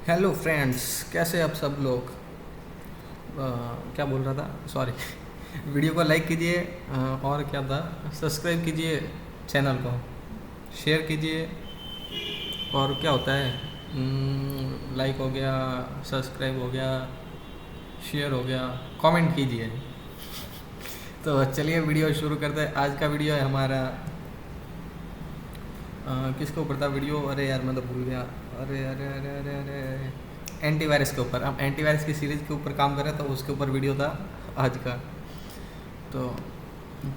Hello friends, कैसे आप सब लोग। क्या बोल रहा था, सॉरी। वीडियो को लाइक कीजिए, और क्या था, सब्सक्राइब कीजिए चैनल को, शेयर कीजिए। और क्या होता है, लाइक हो गया, सब्सक्राइब हो गया, शेयर हो गया, कमेंट कीजिए। तो चलिए वीडियो शुरू करते हैं। आज का वीडियो है हमारा, किसके ऊपर था वीडियो, अरे यार मैं तो भूल गया। अरे अरे अरे अरे अरे एंटीवायरस के ऊपर, हम एंटीवायरस की सीरीज़ के ऊपर काम कर रहे थे, तो उसके ऊपर वीडियो था आज का। तो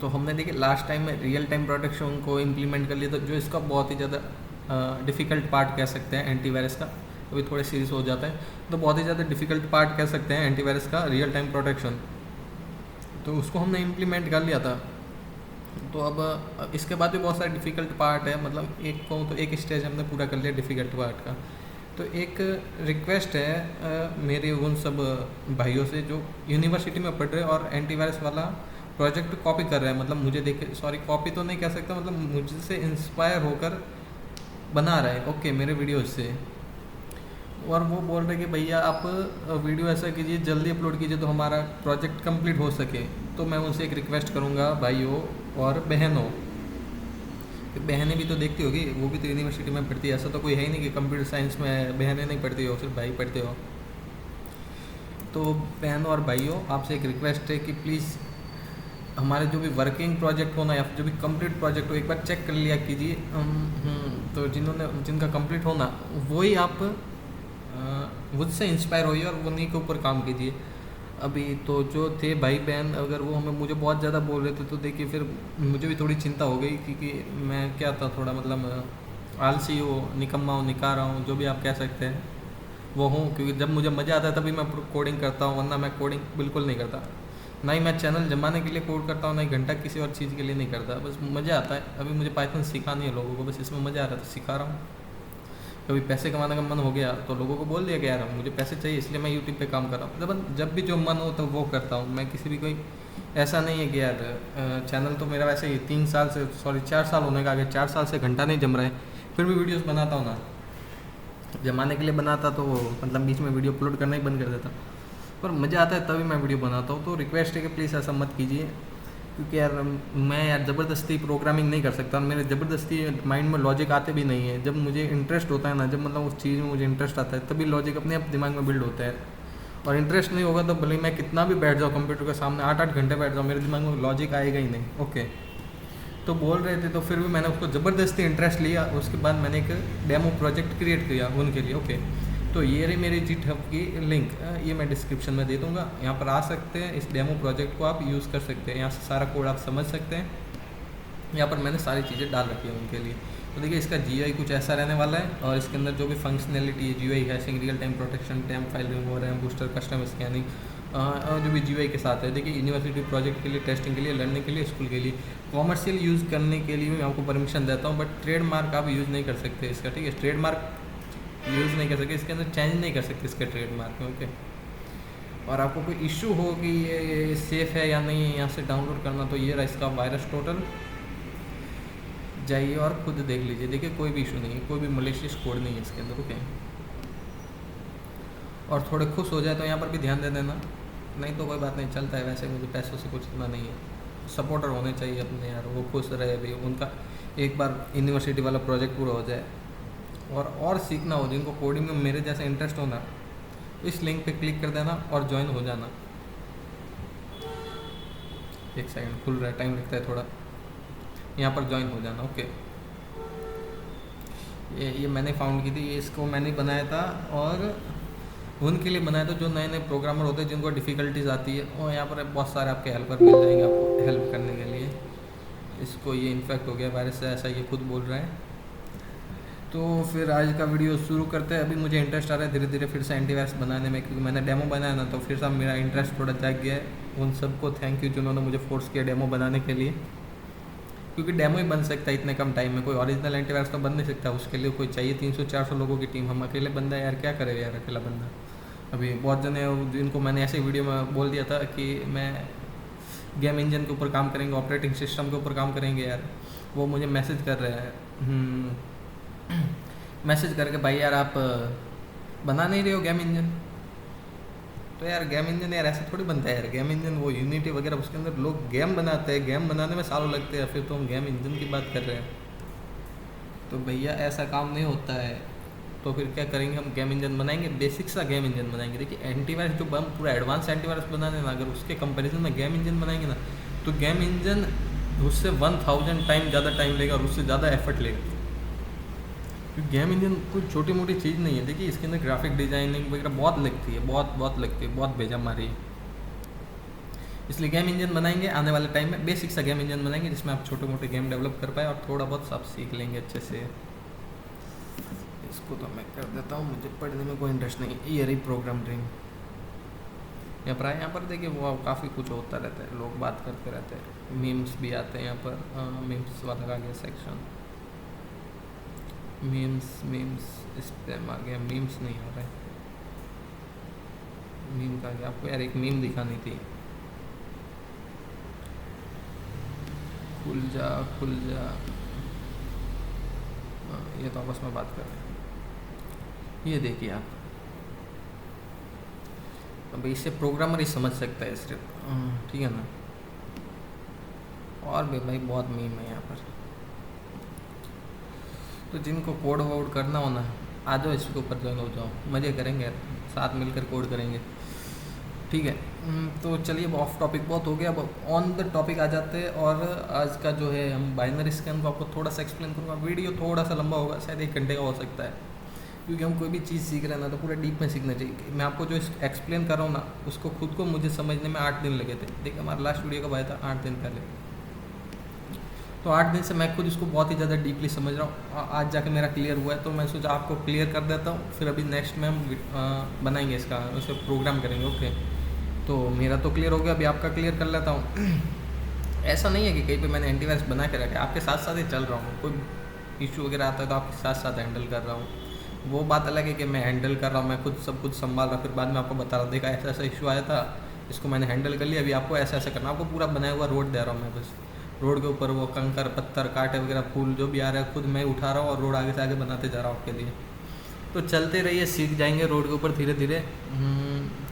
तो हमने देखिए लास्ट टाइम में रियल टाइम प्रोटेक्शन को इम्प्लीमेंट कर लिया, तो जो इसका बहुत ही ज़्यादा डिफ़िकल्ट पार्ट कह सकते हैं एंटीवायरस का, अभी थोड़े सीरियस हो जाता है, तो बहुत ही ज़्यादा डिफ़िकल्ट पार्ट कह सकते हैं एंटीवायरस का रियल टाइम प्रोटेक्शन। तो उसको हमने इम्प्लीमेंट कर लिया था। तो अब इसके बाद भी बहुत सारे डिफ़िकल्ट पार्ट है, मतलब एक कहूँ तो एक स्टेज हमने पूरा कर लिया डिफ़िकल्ट पार्ट का। तो एक रिक्वेस्ट है मेरे उन सब भाइयों से जो यूनिवर्सिटी में पढ़ रहे हैं और एंटीवायरस वाला प्रोजेक्ट कॉपी कर रहे हैं, मतलब मुझे देख के, सॉरी कॉपी तो नहीं कह सकता, मतलब मुझसे इंस्पायर होकर बना रहे हैं, ओके, मेरे वीडियोज से। और वो बोल रहे कि भैया आप वीडियो ऐसा कीजिए, जल्दी अपलोड कीजिए तो हमारा प्रोजेक्ट कंप्लीट हो सके। तो मैं उनसे एक रिक्वेस्ट करूँगा भाइयों और बहनों, बहनें भी तो देखती होगी, वो भी तो यूनिवर्सिटी में पढ़ती है, ऐसा तो कोई है ही नहीं कि कंप्यूटर साइंस में बहनें नहीं पढ़ती हो, सिर्फ भाई पढ़ते हो। तो बहनों और भाइयों, आपसे एक रिक्वेस्ट है कि प्लीज़ हमारे जो भी वर्किंग प्रोजेक्ट होना या जो भी कंप्लीट प्रोजेक्ट हो, एक बार चेक कर लिया कीजिए। तो जिनका कंप्लीट होना, वही आप मुझसे इंस्पायर होइए और उन्हीं के ऊपर काम कीजिए। अभी तो जो थे भाई बहन, अगर वो हमें मुझे बहुत ज़्यादा बोल रहे थे, तो देखिए फिर मुझे भी थोड़ी चिंता हो गई, क्योंकि मैं क्या था, थोड़ा मतलब आलसी हो, निकम्मा हो, निकारा हूँ, जो भी आप कह सकते हैं वो हूँ। क्योंकि जब मुझे मज़ा आता है तभी मैं कोडिंग करता हूँ, वरना मैं कोडिंग बिल्कुल नहीं करता। ना ही मैं चैनल जमाने के लिए कोड करता हूँ, ना ही घंटा किसी और चीज़ के लिए नहीं करता, बस मज़ा आता है। अभी मुझे पाइथन सिखानी है लोगों को, बस इसमें मज़ा आ रहा था, सिखा रहा हूँ। कभी पैसे कमाने का मन हो गया तो लोगों को बोल दिया कि यार मुझे पैसे चाहिए, इसलिए मैं यूट्यूब पे काम कर रहा हूँ। जब भी जो मन हो तो वो करता हूँ मैं, किसी भी कोई ऐसा नहीं है कि यार चैनल तो मेरा वैसे ही 3 साल से, सॉरी 4 साल होने का, आगे 4 साल से घंटा नहीं जम रहा है, फिर भी वीडियोस बनाता हूँ ना। जमाने के लिए बनाता तो मतलब बीच में वीडियो अपलोड करना ही बंद कर देता, पर मज़ा आता है तभी मैं वीडियो बनाता हूँ। तो रिक्वेस्ट है कि प्लीज़ ऐसा मत कीजिए, क्योंकि यार मैं यार ज़बरदस्ती प्रोग्रामिंग नहीं कर सकता, मेरे ज़बरदस्ती माइंड में लॉजिक आते भी नहीं है। जब मुझे इंटरेस्ट होता है ना, जब मतलब उस चीज़ में मुझे इंटरेस्ट आता है, तभी लॉजिक अपने आप दिमाग में बिल्ड होता है। और इंटरेस्ट नहीं होगा तो भले मैं कितना भी बैठ जाऊँ कंप्यूटर के सामने, 8-8 घंटे बैठ जाऊँ, मेरे दिमाग में लॉजिक आएगा ही नहीं, ओके। तो बोल रहे थे, तो फिर भी मैंने उसको ज़बरदस्ती इंटरेस्ट लिया, उसके बाद मैंने एक डेमो प्रोजेक्ट क्रिएट किया उनके लिए, ओके। तो ये रही मेरी GitHub की लिंक, ये मैं डिस्क्रिप्शन में दे दूँगा, यहाँ पर आ सकते हैं, इस डेमो प्रोजेक्ट को आप यूज़ कर सकते हैं, यहाँ से सारा कोड आप समझ सकते हैं। यहाँ पर मैंने सारी चीज़ें डाल रखी हैं उनके लिए। तो देखिए इसका GUI कुछ ऐसा रहने वाला है, और इसके अंदर जो भी फंक्शनैलिटी है, GUI hashing, real time protection, temp file remover, RAM booster, custom scanning, जो भी GUI के साथ है। देखिए यूनिवर्सिटी प्रोजेक्ट के लिए, टेस्टिंग के लिए, लर्निंग के लिए, स्कूल के लिए, कॉमर्शियल यूज़ करने के लिए मैं आपको परमिशन देता हूँ, बट ट्रेडमार्क आप यूज़ नहीं कर सकते इसका, ठीक है। ट्रेडमार्क यूज़ नहीं कर सकते, इसके अंदर चेंज नहीं कर सकते इसके ट्रेडमार्क में, ओके। और आपको कोई इशू हो कि ये सेफ़ है या नहीं है यहाँ से डाउनलोड करना, तो ये रहा इसका वायरस टोटल, जाइए और खुद देख लीजिए। देखिए कोई भी इशू नहीं है, कोई भी मलेशियस कोड नहीं है इसके अंदर, ओके। और थोड़े खुश हो जाए तो यहाँ पर भी ध्यान दे देना, नहीं तो कोई बात नहीं, चलता है, वैसे मुझे पैसों से कुछ इतना नहीं है। सपोर्टर होने चाहिए अपने यार, वो खुश रहे भी, उनका एक बार यूनिवर्सिटी वाला प्रोजेक्ट पूरा हो जाए और सीखना हो, जिनको कोडिंग में मेरे जैसे इंटरेस्ट होना, तो इस लिंक पे क्लिक कर देना और ज्वाइन हो जाना। एक सेकंड, खुल रहा है, टाइम लगता है थोड़ा, यहाँ पर ज्वाइन हो जाना, ओके। ये मैंने फाउंड की थी, ये इसको मैंने बनाया था, और उनके लिए बनाया था जो नए नए प्रोग्रामर होते हैं, जिनको डिफ़िकल्टीज आती है, और यहाँ पर बहुत सारे आपके हेल्पर मिल जाएंगे आपको हेल्प करने के लिए। इसको ये इन्फेक्ट हो गया वायरस से, ऐसा ये खुद बोल रहा है। तो फिर आज का वीडियो शुरू करते हैं। अभी मुझे इंटरेस्ट आ रहा है धीरे धीरे फिर से एंटीवायरस बनाने में, क्योंकि मैंने डेमो बनाया ना, तो फिर से मेरा इंटरेस्ट थोड़ा जाग गया है। उन सबको थैंक यू जिन्होंने मुझे फोर्स किया डेमो बनाने के लिए, क्योंकि डेमो ही बन सकता है इतने कम टाइम में, कोई ओरिजिनल एंटीवायरस तो बन नहीं सकता, उसके लिए कोई चाहिए 300-400 लोगों की टीम। हम अकेले बंदा यार क्या करे यार, अकेला बंदा। अभी बहुत जने जिनको मैंने ऐसे वीडियो में बोल दिया था कि मैं गेम इंजन के ऊपर काम करेंगे, ऑपरेटिंग सिस्टम के ऊपर काम करेंगे यार, वो मुझे मैसेज कर रहे हैं, मैसेज करके भाई यार आप बना नहीं रहे हो गेम इंजन, तो यार गेम इंजन यार ऐसा थोड़ी बनता है यार। गेम इंजन वो यूनिटी वगैरह उसके अंदर लोग गेम बनाते हैं, गेम बनाने में सालों लगते हैं, फिर तो हम गेम इंजन की बात कर रहे हैं। तो भैया ऐसा काम नहीं होता है। तो फिर क्या करेंगे, हम गेम इंजन बनाएंगे, बेसिक सा गेम इंजन बनाएंगे। देखिए एंटीवायरस जो हम पूरा एडवांस एंटीवायरस बनाने ना, अगर उसके कंपैरिजन में गेम इंजन बनाएंगे ना, तो गेम इंजन उससे 1000 टाइम ज़्यादा टाइम लेगा और उससे ज़्यादा एफर्ट लेगा। क्योंकि गेम इंजन कोई छोटी मोटी चीज़ नहीं है। देखिए इसके अंदर ग्राफिक डिजाइनिंग वगैरह बहुत लगती है, बहुत लगती है, बहुत भेजा मारी है। इसलिए गेम इंजन बनाएंगे आने वाले टाइम में, बेसिक सा गेम इंजन बनाएंगे जिसमें आप छोटे मोटे गेम डेवलप कर पाए और थोड़ा बहुत सब सीख लेंगे अच्छे से। इसको तो मैं कर देता हूँ, मुझे पढ़ने में कोई इंटरेस्ट नहीं है। ये रही प्रोग्राम ड्रीम। यहाँ पर देखिए वो काफ़ी कुछ होता रहता है, लोग बात करते रहते हैं, मीम्स भी आते हैं यहाँ पर। मीम्स वाला आ गया सेक्शन, मीम्स स्पैम आ गया, मीम्स नहीं हो रहा है, मीम का गया। आपको यार एक मीम दिखानी थी, खुल जा। ये तो आपस में बात कर रहे हैं। ये देखिए आप, अब इससे प्रोग्रामर ही समझ सकता है सिर्फ, ठीक है ना। और भी भाई बहुत मीम है यहाँ पर। तो जिनको कोड वोड करना हो ना, आ जाओ इसके ऊपर ज्वाइन हो जाओ, मज़े करेंगे, साथ मिलकर कोड करेंगे, ठीक है। तो चलिए ऑफ टॉपिक बहुत हो गया, अब ऑन द टॉपिक आ जाते हैं। और आज का जो है हम बाइनरी स्कैन को आपको थोड़ा सा एक्सप्लेन करूँगा। वीडियो थोड़ा सा लंबा होगा, शायद 1 घंटे का हो सकता है, क्योंकि हम कोई भी चीज़ सीख रहे हैं ना तो पूरा डीप में सीखना चाहिए। मैं आपको जो एक्सप्लेन कर रहा हूँ ना, उसको खुद को मुझे समझने में 8 दिन लगे थे। देखिए हमारा लास्ट वीडियो कब आया था, 8 दिन पहले। तो 8 दिन से मैं खुद इसको बहुत ही ज़्यादा डीपली समझ रहा हूँ। आज जाके मेरा क्लियर हुआ है, तो मैं सोचा आपको क्लियर कर देता हूँ, फिर अभी नेक्स्ट में हम बनाएंगे इसका, उसे प्रोग्राम करेंगे। ओके, तो मेरा तो क्लियर हो गया, अभी आपका क्लियर कर लेता हूँ। ऐसा नहीं है कि कहीं पे मैंने एंटीवायरस बना के रखा है, आपके साथ साथ ही चल रहा हूँ। कोई इशू वगैरह आता है तो आपके साथ साथ हैंडल कर रहा हूँ। वो बात अलग है कि मैं हैंडल कर रहा हूँ, मैं खुद सब कुछ संभाल रहा, फिर बाद में आपको बता रहा, देखा ऐसा इशू आया था, इसको मैंने हैंडल कर लिया, अभी आपको ऐसा करना। आपको पूरा बनाया हुआ रोड दे रहा हूँ मैं, बस रोड के ऊपर वो कंकर पत्थर कांटे वगैरह फूल जो भी आ रहा है खुद मैं उठा रहा हूँ और रोड आगे से आगे बनाते जा रहा हूँ आपके लिए। तो चलते रहिए, सीख जाएंगे रोड के ऊपर धीरे धीरे।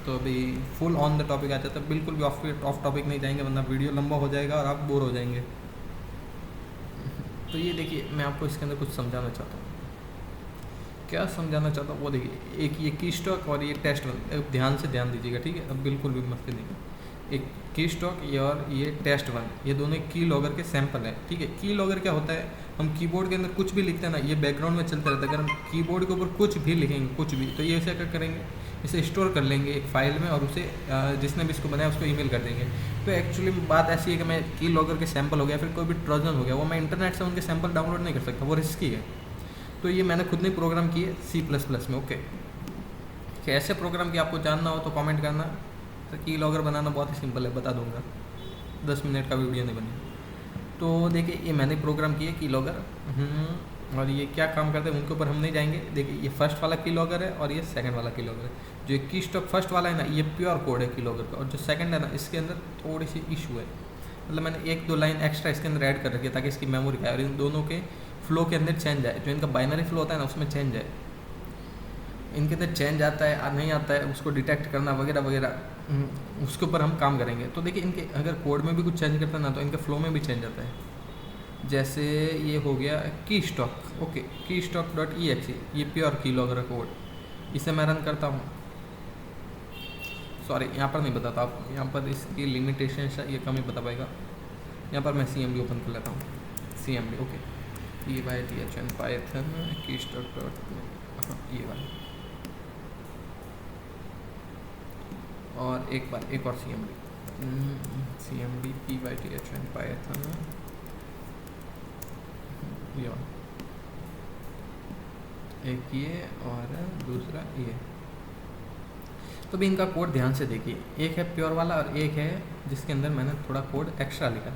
तो अभी फुल ऑन द टॉपिक आ जाता है, बिल्कुल भी ऑफ टॉपिक नहीं जाएंगे, वरना वीडियो लंबा हो जाएगा और आप बोर हो जाएंगे। तो ये देखिए मैं आपको इसके अंदर कुछ समझाना चाहता हूँ। क्या समझाना चाहता हूँ वो देखिए, एक ये की स्टॉक और ये टेस्ट वन, ध्यान से ध्यान दीजिएगा, ठीक है। अब बिल्कुल भी मस्ती नहीं, एक की स्टॉक ये और ये टेस्ट वन, ये दोनों की लॉगर के सैंपल हैं, ठीक है। की लॉगर क्या होता है, हम कीबोर्ड के अंदर कुछ भी लिखते हैं ना, ये बैकग्राउंड में चलता रहता है। अगर हम कीबोर्ड के ऊपर कुछ भी लिखेंगे, कुछ भी, तो ये ऐसे क्या करेंगे, इसे स्टोर कर लेंगे एक फाइल में और उसे जिसने भी इसको बनाया उसको ईमेल कर देंगे। तो एक्चुअली बात ऐसी है कि मैं की लॉगर के सैंपल हो गया, फिर कोई भी ट्रोजन हो गया, वो मैं इंटरनेट से उनके सैंपल डाउनलोड नहीं कर सकता, वो रिस्की है। तो ये मैंने खुद ने प्रोग्राम किए C++ में। ओके, कैसे प्रोग्राम किया आपको जानना हो तो कमेंट करना। तो की लॉगर बनाना बहुत ही सिंपल है, बता दूंगा, 10 मिनट का वीडियो नहीं बनी। तो देखिए ये मैंने प्रोग्राम किए की लॉगर, और ये क्या काम करते हैं उनके ऊपर हम नहीं जाएंगे। देखिए ये फर्स्ट वाला की लॉगर है और ये सेकंड वाला की लॉगर है। जो की स्टॉक फर्स्ट वाला है ना, ये प्योर कोड है की लॉगर का, और जो सेकंड है ना, इसके अंदर थोड़ी सी इशू है, मतलब मैंने 1-2 लाइन एक्स्ट्रा इसके अंदर ऐड कर रखी है ताकि इसकी मेमोरी का और इन दोनों के फ्लो के अंदर चेंज आए। जो इनका बाइनरी फ्लो होता है ना, उसमें चेंज आए, इनके अंदर चेंज आता है नहीं आता है, उसको डिटेक्ट करना वगैरह वगैरह, उसके ऊपर हम काम करेंगे। तो देखिए इनके अगर कोड में भी कुछ चेंज करता है ना, तो इनके फ्लो में भी चेंज आता है। जैसे ये हो गया की स्टॉक, ओके, की स्टॉक.exe, ये प्योर की लॉगर कोड, इसे मैं रन करता हूँ। सॉरी यहाँ पर नहीं बताता आप, यहाँ पर इसकी लिमिटेशन ये कम ही बता पाएगा। यहाँ पर मैं CMD ओपन कर लेता हूँ, CMD, ओके, python पाइथन की स्टॉक ये वाला, और एक बार एक और CMD python पाइथन ये वाला, एक ये और दूसरा ये। तो भी इनका कोड ध्यान से देखिए, एक है प्योर वाला और एक है जिसके अंदर मैंने थोड़ा कोड एक्स्ट्रा लिखा।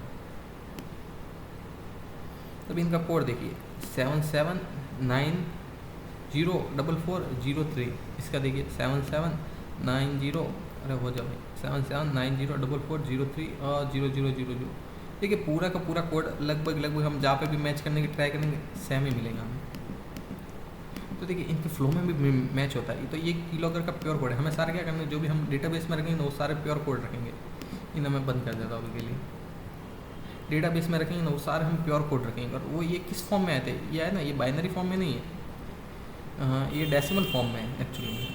तभी इनका कोड देखिए 77904403, इसका देखिए 7790, अरे हो जाओ भाई, 77904403 और 0000। देखिए पूरा का पूरा कोड लगभग हम जहाँ पे भी मैच करने की ट्राई करेंगे सेम ही मिलेगा हमें। तो देखिए इनके फ्लो में भी मैच होता है। तो ये कीलॉगर का प्योर कोड है। हमें सारे क्या करना है, जो भी हम डेटाबेस में रखेंगे ना वो सारे प्योर कोड रखेंगे। इन्हें मैं बंद कर देता हूँ अभी के लिए। डेटाबेस में रखेंगे ना वो सारे हम प्योर कोड रखेंगे। और वो ये किस फॉर्म में आए थे, ये है ना, ये बाइनरी फॉर्म में नहीं है, ये डेसिमल फॉर्म में है एक्चुअली में,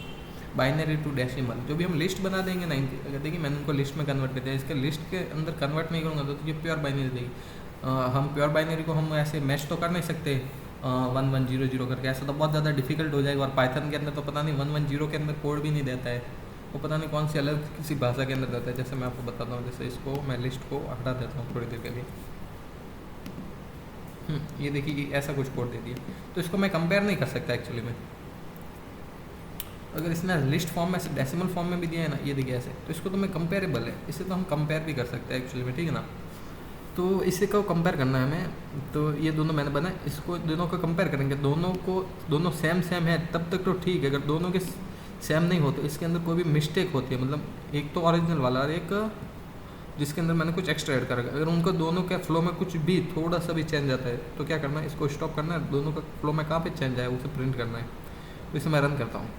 बाइनरी टू डेसिमल। जो भी हम लिस्ट बना देंगे ना इनकी, अगर देखिए मैंने उनको लिस्ट में कन्वर्ट कर दिया, इसके लिस्ट के अंदर कन्वर्ट नहीं करूँगा तो ये प्योर बाइनरी देगी। हम प्योर बाइनरी को हम ऐसे मैच तो कर नहीं सकते 1100 करके, ऐसा तो बहुत ज़्यादा डिफिकल्ट हो जाएगा। और पाइथन के अंदर तो पता नहीं 110 के अंदर कोड भी नहीं देता है, वो पता नहीं कौन सी अलग किसी भाषा के अंदर देता है। जैसे मैं आपको बताता हूँ, जैसे इसको मैं लिस्ट को हटा देता हूँ थोड़ी देर के लिए। ये देखिए कि ऐसा कुछ कोड दे दिया, तो इसको मैं कंपेयर नहीं कर सकता एक्चुअली में। अगर इसने लिस्ट फॉर्म में डेसिमल फॉर्म में भी दिया है ना, ये देखिए ऐसे, तो इसको तो मैं कंपेरेबल है, इसे तो हम कंपेयर भी कर सकते हैं एक्चुअली में, ठीक है ना। तो इसे को कंपेयर करना है हमें, तो ये दोनों मैंने बनाए, इसको दोनों को कंपेयर करेंगे, दोनों सेम है तब तक तो ठीक है। अगर दोनों के सेम नहीं होते, इसके अंदर कोई भी मिस्टेक होती है, मतलब एक तो ओरिजिनल वाला और एक जिसके अंदर मैंने कुछ एक्स्ट्रा ऐड करा, अगर उनको दोनों के फ्लो में कुछ भी थोड़ा सा भी चेंज आता है तो क्या करना है, इसको स्टॉप करना है। दोनों का फ्लो में कहाँ पे चेंज आया उसे प्रिंट करना है। तो इसे मैं रन करता हूँ।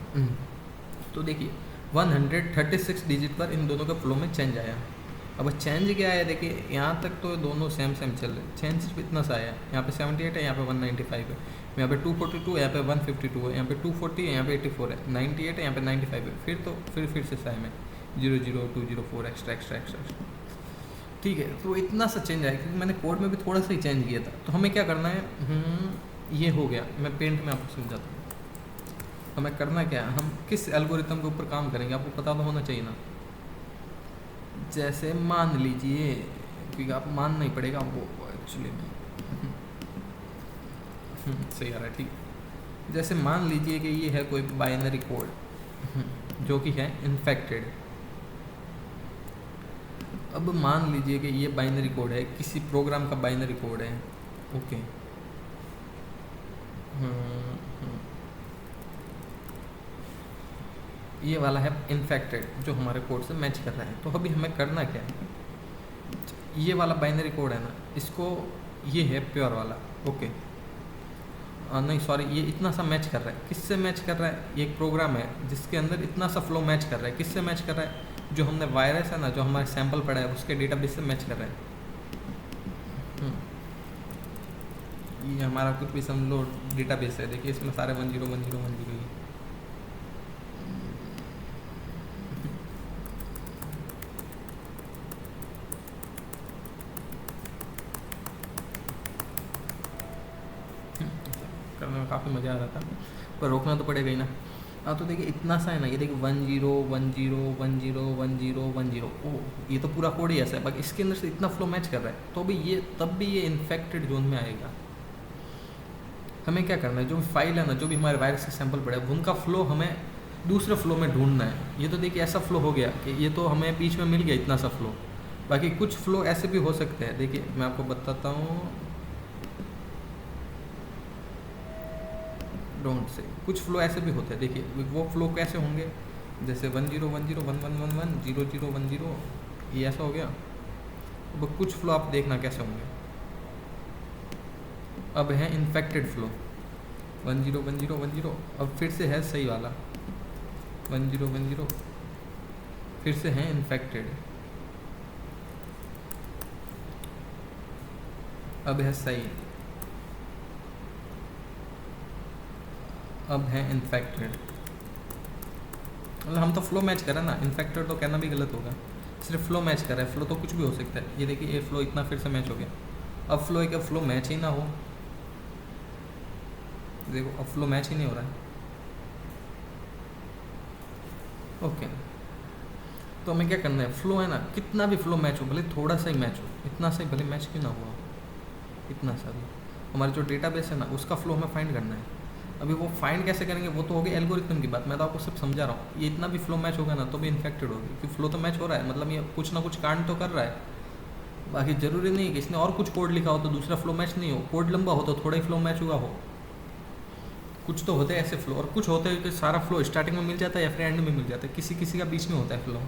तो देखिए 136 डिजिट पर इन दोनों का फ्लो में चेंज आया। अब चेंज क्या है, देखिए यहाँ तक तो दोनों सेम चल रहे हैं, चेंज सिर्फ इतना सा आया, यहाँ पे 78 है, यहाँ पे 195 है, यहाँ पे 242 है, यहाँ पे 152 है, यहाँ पे 240 है, यहाँ पे 84 है, 98 है, यहाँ पे 95 है, फिर से सेम है 00204 एक्स्ट्रा। ठीक है, तो इतना सा चेंज आया क्योंकि मैंने कोड में भी थोड़ा सा ही चेंज किया था। तो हमें क्या करना है, ये हो गया। मैं पेंट में आपको समझाता हूँ हमें करना क्या है, हम किस एल्गोरिथम के ऊपर काम करेंगे, आपको पता तो होना चाहिए ना। जैसे मान लीजिए, क्योंकि आप मानना ही पड़ेगा आपको एक्चुअली में, सही आ रहा है, ठीक। जैसे मान लीजिए कि ये है कोई बाइनरी कोड जो कि है इन्फेक्टेड। अब मान लीजिए कि ये बाइनरी कोड है, किसी प्रोग्राम का बाइनरी कोड है, ओके। ये वाला है इन्फेक्टेड जो हमारे कोड से मैच कर रहा है। तो अभी हमें करना क्या है, ये वाला बाइनरी कोड है ना, इसको, ये है प्योर वाला, ओके। नहीं सॉरी, ये इतना सा मैच कर रहा है, किससे मैच कर रहा है, ये एक प्रोग्राम है जिसके अंदर इतना सा फ्लो मैच कर रहा है। किससे मैच कर रहा है, जो हमने वायरस है ना, जो हमारे सैंपल पड़ा है उसके डेटाबेस से मैच कर रहा है। ये हमारा कुछ भी समझ लो डेटाबेस है, देखिए इसमें सारे 101010 ही। करने में काफ़ी मज़ा आ रहा था, पर रोकना तो पड़ेगा ही ना। हाँ, तो देखिए इतना सा है ना, ये देखिए 1010101010, ओह ये तो पूरा कोड ही ऐसा है, बाकी इसके अंदर से इतना फ्लो मैच कर रहा है, तो भी ये तब भी ये इन्फेक्टेड जोन में आएगा। हमें क्या करना है, जो भी फाइल है ना, जो भी हमारे वायरस के सैंपल पड़े हैं उनका फ्लो हमें दूसरे फ्लो में ढूंढना है। ये तो देखिए ऐसा फ्लो हो गया कि ये तो हमें बीच में मिल गया इतना सा फ्लो, बाकी कुछ फ्लो ऐसे भी हो सकते हैं। देखिए मैं आपको बताता हूँ, डोंट से कुछ फ्लो ऐसे भी होते हैं। देखिए वो फ्लो कैसे होंगे, जैसे 101011110010, ये ऐसा हो गया। अब कुछ फ्लो आप देखना कैसे होंगे। अब है इन्फेक्टेड फ्लो 101010, अब फिर से है सही वाला 1010, फिर से है इन्फेक्टेड, अब है सही, अब है इन्फेक्टेड। मतलब हम तो फ्लो मैच कर रहे हैं ना, इन्फेक्टेड तो कहना भी गलत होगा, सिर्फ फ्लो मैच कर रहा है। फ्लो तो कुछ भी हो सकता है। ये देखिए ये फ्लो इतना फिर से मैच हो गया। अब फ्लो है क्या, फ्लो मैच ही ना हो, देखो अब फ्लो मैच ही नहीं हो रहा है, ओके। तो हमें क्या करना है, फ्लो है ना, कितना भी फ्लो मैच हो, भले थोड़ा सा ही मैच हो, इतना सा ही भले मैच क्यों ना हुआ, इतना सा भी हमारे जो डेटाबेस है ना उसका फ्लो हमें फाइंड करना है। अभी वो फाइंड कैसे करेंगे, वो तो हो गई एल्गोरिथम की बात, मैं तो आपको सिर्फ समझा रहा हूँ। ये इतना भी फ्लो मैच होगा ना तो भी इन्फेक्टेड होगी, क्योंकि फ्लो तो मैच हो रहा है, मतलब ये कुछ ना कुछ कांड तो कर रहा है। बाकी ज़रूरी नहीं है कि इसने और कुछ कोड लिखा हो तो दूसरा फ्लो मैच नहीं हो, कोड लंबा हो तो थोड़ा ही फ्लो मैच हुआ हो। कुछ तो होते हैं ऐसे फ्लो, और कुछ होते हैं कि सारा फ्लो स्टार्टिंग में मिल जाता है या फिर एंड में मिल जाता है, किसी किसी का बीच में होता है फ्लो।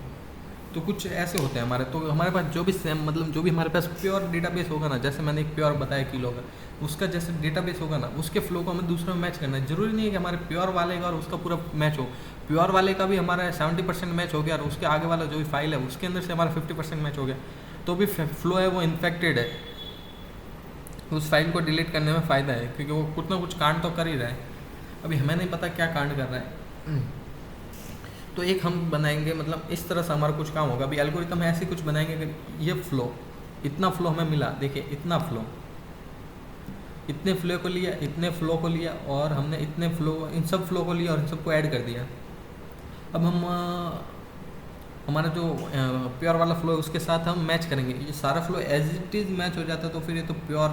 तो कुछ ऐसे होते हैं हमारे, तो हमारे पास जो भी सेम मतलब जो भी हमारे पास प्योर डेटाबेस होगा ना, जैसे मैंने एक प्योर बताया किलो का, उसका जैसे डेटाबेस होगा ना, उसके फ्लो को हमें दूसरे में मैच करना है। जरूरी नहीं है कि हमारे प्योर वाले का और उसका पूरा मैच हो। प्योर वाले का भी हमारा 70% मैच हो गया और उसके आगे वाला जो भी फाइल है उसके अंदर से हमारा 50% मैच हो गया, तो भी फ्लो है वो इन्फेक्टेड है। उस फाइल को डिलीट करने में फ़ायदा है, क्योंकि वो कुछ ना कुछ कांड तो कर ही रहा है। अभी हमें नहीं पता क्या कांड कर रहा है। तो एक हम बनाएंगे, मतलब इस तरह से हमारा कुछ काम होगा। अभी एल्गोरिथम ऐसे कुछ बनाएंगे कि ये फ्लो, इतना फ्लो हमें मिला, देखिए इतना फ्लो, इतने फ्लो को लिया, इतने फ्लो को लिया, और हमने इतने फ्लो, इन सब फ्लो को लिया और इन सबको ऐड कर दिया। अब हम हमारा जो प्योर वाला फ्लो है उसके साथ हम मैच करेंगे। ये सारा flow as it is match हो जाता है, तो फिर ये तो प्योर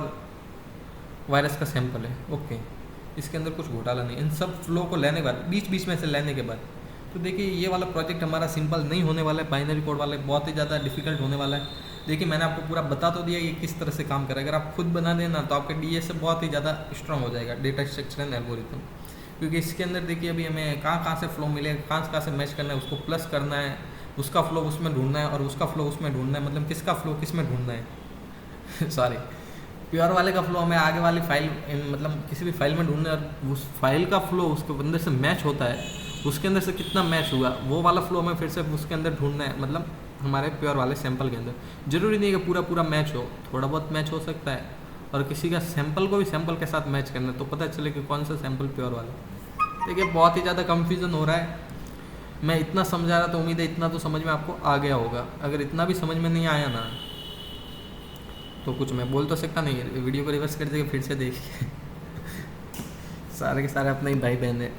वायरस का सैंपल है। ओके, इसके अंदर कुछ घोटाला नहीं। इन सब फ्लो को लेने के बाद, बीच बीच में से लेने के बाद, तो देखिए ये वाला प्रोजेक्ट हमारा सिंपल नहीं होने वाला है, बाइनरी कोड वाला बहुत ही ज़्यादा डिफिकल्ट होने वाला है। देखिए मैंने आपको पूरा बता तो दिया ये किस तरह से काम करेगा। अगर आप खुद बना देना तो आपका डीएस बहुत ही ज़्यादा स्ट्रॉन्ग हो जाएगा, डेटा स्ट्रक्चर एंड एल्गोरिथम। क्योंकि इसके अंदर देखिए अभी हमें कहाँ से फ्लो मिलेगा, कहाँ से मैच करना है, उसको प्लस करना है, उसका फ्लो उसमें ढूंढना है और उसका फ्लो उसमें ढूंढना है, मतलब किसका फ्लो किस में ढूंढना है सॉरी, प्योर वाले का फ्लो हमें आगे वाली फाइल मतलब किसी भी फाइल में ढूंढना है, और उस फाइल का फ्लो उसके अंदर से मैच होता है, उसके अंदर से कितना मैच हुआ वो वाला फ्लो हमें फिर से उसके अंदर ढूंढना है, मतलब हमारे प्योर वाले सैंपल के अंदर। जरूरी नहीं है कि पूरा मैच हो, थोड़ा बहुत मैच हो सकता है, और किसी का सैंपल को भी सैंपल के साथ मैच करना है, तो पता चले कि कौन सा सैंपल प्योर वाला। देखिए बहुत ही ज़्यादा कन्फ्यूज़न हो रहा है, मैं इतना समझा रहा, तो उम्मीद है इतना तो समझ में आपको आ गया होगा। अगर इतना भी समझ में नहीं आया ना, तो कुछ मैं बोल तो सकता नहीं है, वीडियो को रिवर्स कर देगा फिर से देखिए सारे के सारे अपने ही भाई बहन है।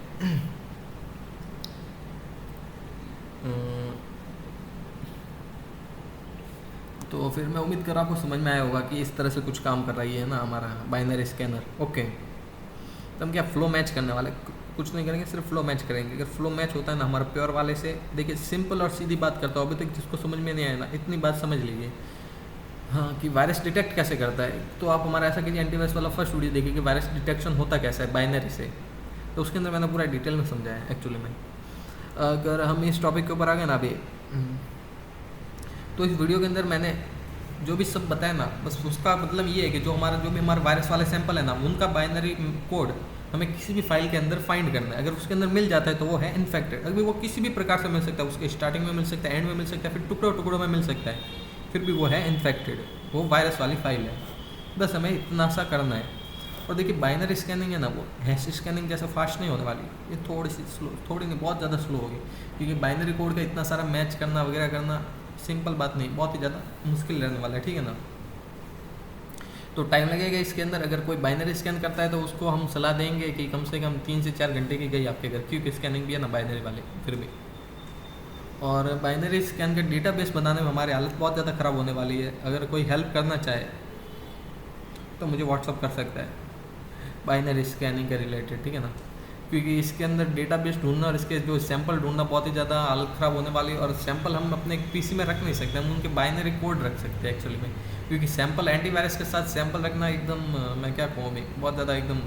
तो फिर मैं उम्मीद कर रहा हूँ आपको समझ में आया होगा कि इस तरह से कुछ काम कर रही है ना हमारा बाइनरी स्कैनर। ओके, तो हम क्या फ्लो मैच करने वाले, कुछ नहीं करेंगे, सिर्फ फ्लो मैच करेंगे। अगर फ्लो मैच होता है ना हमारे प्योर वाले से, देखिए सिंपल और सीधी बात करता हूँ, अभी तक जिसको समझ में नहीं आया ना इतनी बात समझ लीजिए। हाँ, कि वायरस डिटेक्ट कैसे करता है, तो आप हमारा ऐसा कीजिए एंटीवायरस वाला फर्स्ट वीडियो देखिए कि वायरस डिटेक्शन होता कैसा है बाइनरी से, तो उसके अंदर मैंने पूरा डिटेल में समझाया है एक्चुअली में। अगर हम इस टॉपिक के ऊपर आ गए ना अभी, तो इस वीडियो के अंदर मैंने जो भी सब बताया ना, बस उसका मतलब ये है कि जो भी हमारे वायरस वाले सैंपल है ना, उनका बाइनरी कोड हमें किसी भी फाइल के अंदर फाइंड करना है। अगर उसके अंदर मिल जाता है तो वो है इन्फेक्टेड। अगर वो किसी भी प्रकार से मिल सकता है, उसके स्टार्टिंग में मिल सकता है, एंड में मिल सकता है, फिर टुकड़ों में मिल सकता है, फिर भी वो है इन्फेक्टेड, वो वायरस वाली फाइल है। बस हमें इतना सा करना है। और देखिए बाइनरी स्कैनिंग है ना, वो हैश स्कैनिंग जैसे फास्ट नहीं होने वाली, ये थोड़ी सी स्लो, थोड़ी नहीं बहुत ज़्यादा स्लो होगी, क्योंकि बाइनरी कोड का इतना सारा मैच करना वगैरह करना सिंपल बात नहीं, बहुत ही ज़्यादा मुश्किल रहने वाला है, ठीक है ना। तो टाइम लगेगा इसके अंदर। अगर कोई बाइनरी स्कैन करता है तो उसको हम सलाह देंगे कि कम से कम 3 से 4 घंटे की गई आपके घर, क्योंकि स्कैनिंग भी है ना बाइनरी वाले फिर भी। और बाइनरी स्कैन का डेटाबेस बनाने में हमारी हालत बहुत ज़्यादा ख़राब होने वाली है। अगर कोई हेल्प करना चाहे तो मुझे व्हाट्सअप कर सकता है बाइनरी स्कैनिंग के रिलेटेड, ठीक है ना, क्योंकि इसके अंदर डेटाबेस ढूंढना और इसके जो सैंपल ढूंढना बहुत ही ज़्यादा हालत ख़राब होने वाली है। और सैंपल हम अपने पीसी में रख नहीं सकते, हम उनके बाइनरी कोड रख सकते हैं एक्चुअली में, क्योंकि सैंपल एंटीवायरस के साथ सैंपल रखना एकदम मैं क्या कहूँ अभी बहुत ज़्यादा एकदम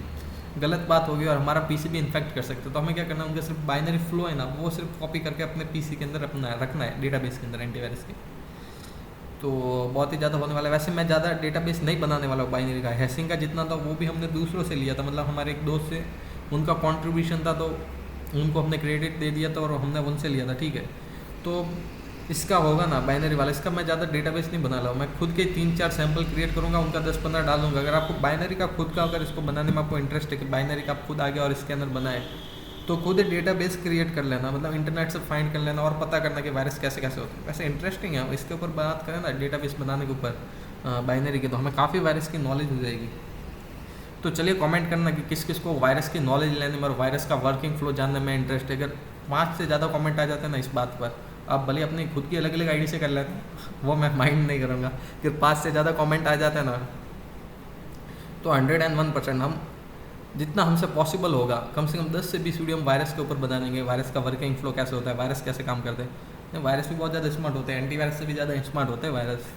गलत बात होगी, और हमारा पीसी भी इन्फेक्ट कर सकते हैं। तो हमें क्या करना है, उनका सिर्फ बाइनरी फ्लो है ना, वो सिर्फ कॉपी करके अपने पीसी के अंदर अपना रखना है डेटाबेस के अंदर एंटीवायरस के। तो बहुत ही ज़्यादा होने वाला है। वैसे मैं ज़्यादा डेटाबेस नहीं बनाने वाला हूँ बाइनरी का, हैशिंग का जितना था वो भी हमने दूसरों से लिया था, मतलब हमारे एक दोस्त से उनका कंट्रीब्यूशन था, तो उनको हमने क्रेडिट दे दिया था और हमने उनसे लिया था, ठीक है। तो इसका होगा ना बाइनरी वाला, इसका मैं ज़्यादा डेटाबेस नहीं बना रहा हूँ, मैं खुद के 3-4 सैंपल क्रिएट करूँगा, उनका 10-15 डालूंगा। अगर आपको बाइनरी का खुद का अगर इसको बनाने में आपको इंटरेस्ट है कि बाइनरी का आप खुद आगे और इसके अंदर बनाए, तो खुद डेटाबेस क्रिएट कर लेना, मतलब इंटरनेट से फाइंड कर लेना और पता करना कि वायरस कैसे कैसे होते हैं। वैसे इंटरेस्टिंग है, इसके ऊपर बात करें ना डेटाबेस बनाने के ऊपर बाइनरी के, तो हमें काफ़ी वायरस की नॉलेज हो जाएगी। तो चलिए कमेंट करना कि किस किस को वायरस की नॉलेज लेने में और वायरस का वर्किंग फ्लो जानने में इंटरेस्ट है। अगर 5 से ज़्यादा कमेंट आ जाते हैं ना इस बात पर, आप भले अपनी खुद की अलग अलग आईडी से कर लेते हैं, वो मैं माइंड नहीं करूँगा। फिर 5 से ज़्यादा कमेंट आ जाते हैं ना, तो 101% हम जितना हमसे पॉसिबल होगा कम से कम 10 से 20 वीडियो हम वायरस के ऊपर बना देंगे। वायरस का वर्किंग फ्लो कैसे होता है, वायरस कैसे काम करते हैं। वायरस भी बहुत ज़्यादा स्मार्ट होते हैं, एंटीवायरस से भी ज़्यादा स्मार्ट होते हैं वायरस।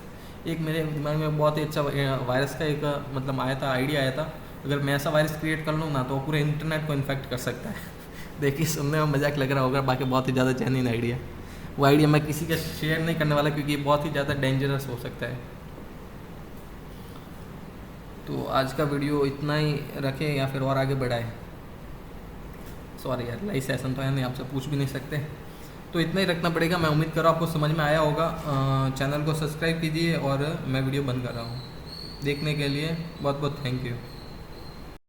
एक मेरे दिमाग में बहुत ही अच्छा वायरस का एक मतलब आया था, आइडिया आया था, अगर मैं ऐसा वायरस क्रिएट कर लूँ ना तो पूरे इंटरनेट को इन्फेक्ट कर सकता है देखिए सुनने में मजाक लग रहा होगा, बाकी बहुत ही ज़्यादा जेन्युइन आइडिया। वो आइडिया मैं किसी का शेयर नहीं करने वाला, क्योंकि ये बहुत ही ज़्यादा डेंजरस हो सकता है। तो आज का वीडियो इतना ही रखें या फिर और आगे बढ़ाएं? सॉरी यार, लाइव सेशन तो है नहीं, आपसे पूछ भी नहीं सकते, तो इतना ही रखना पड़ेगा। मैं उम्मीद कर रहा हूँ आपको समझ में आया होगा। चैनल को सब्सक्राइब कीजिए और मैं वीडियो बंद कर रहा हूँ। देखने के लिए बहुत बहुत थैंक यू।